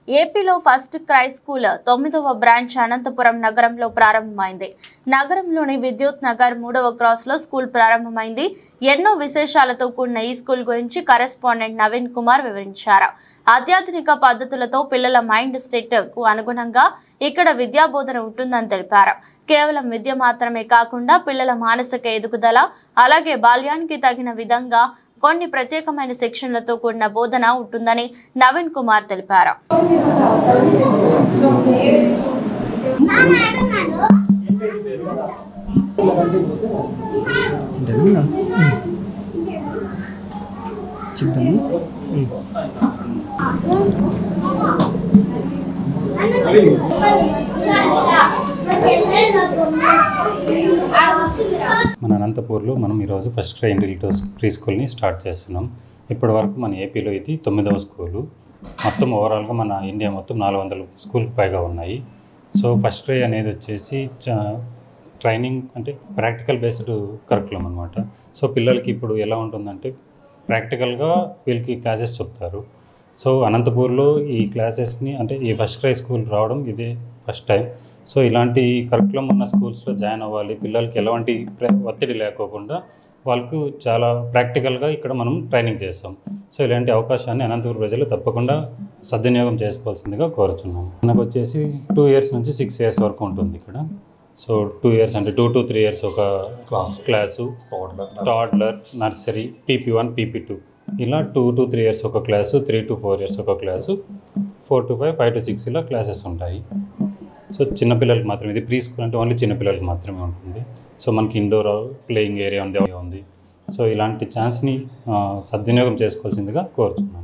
ఏపీలో FirstCry school 9వ branch Anantapuram నగరంలో ప్రారంభమైంది. నగరంలోని విద్యుత్ నగర్ 3వ క్రాస్లో స్కూల్ ప్రారంభమైంది. ఎన్నో విశేషాలతో కూడిన ఈ స్కూల్ గురించి కరెస్పాండెంట్ నవీన్ కుమార్ వివరించారు. అత్యాధునిక పద్ధతులతో పిల్లల మైండ్ సెట్ కు అనుగుణంగా ఇక్కడ విద్యాబోధన ఉంటుందని తెలిపారు. కేవలం విద్య మాత్రమే కాకుండా పిల్లల మానసిక ఎదుగుదల, అలాగే బాల్యానికి తగిన విధంగా కొన్ని ప్రత్యేకమైన సెక్షన్లతో కూడిన బోధన ఉంటుందని నవీన్ కుమార్ తెలిపారు. మన అనంతపూర్లో మనం ఈరోజు ఫస్ట్ క్రై ప్రీ స్కూల్ని స్టార్ట్ చేస్తున్నాం. ఇప్పటి వరకు మన ఏపీలో ఇది 9వ స్కూలు. మొత్తం ఓవరాల్గా మన ఇండియా మొత్తం 400 స్కూల్కి పైగా ఉన్నాయి. సో ఫస్ట్ క్రై అనేది వచ్చేసి ట్రైనింగ్ అంటే ప్రాక్టికల్ బేస్డ్ కరికులం అనమాట. సో పిల్లలకి ఇప్పుడు ఎలా ఉంటుందంటే ప్రాక్టికల్గా వీళ్ళకి క్లాసెస్ చెప్తారు. సో అనంతపూర్లో ఈ క్లాసెస్ని అంటే ఈ ఫస్ట్ క్రై స్కూల్ రావడం ఇదే ఫస్ట్ టైం. సో ఇలాంటి కరికులం ఉన్న స్కూల్స్లో జాయిన్ అవ్వాలి, పిల్లలకి ఎలాంటి ఒత్తిడి లేకోకుండా వాళ్ళకు చాలా ప్రాక్టికల్గా ఇక్కడ మనం ట్రైనింగ్ చేస్తాం. సో ఇలాంటి అవకాశాన్ని అనంతపురం ప్రజలు తప్పకుండా సద్వినియోగం చేసుకోవాల్సిందిగా కోరుతున్నాను. మనకు వచ్చేసి 2 ఇయర్స్ నుంచి 6 ఇయర్స్ వరకు ఉంటుంది ఇక్కడ. సో 2 ఇయర్స్ అంటే 2 to 3 ఇయర్స్ ఒక class, toddler, nursery, PP1, PP2 ఇలా 2 to 3 ఇయర్స్ ఒక క్లాసు, 3 to 4 ఇయర్స్ ఒక క్లాసు, 4 to 5, 5 to 6 ఇలా క్లాసెస్ ఉంటాయి. సో చిన్నపిల్లలకి మాత్రమే ఇది ప్రీ స్కూల్ అంటే ఓన్లీ చిన్నపిల్లలకి మాత్రమే ఉంటుంది. సో మనకి ఇండోర్ ప్లేయింగ్ ఏరియా ఉంది. సో ఇలాంటి ఛాన్స్ని సద్వినియోగం చేసుకోవాల్సిందిగా కోరుతున్నాను.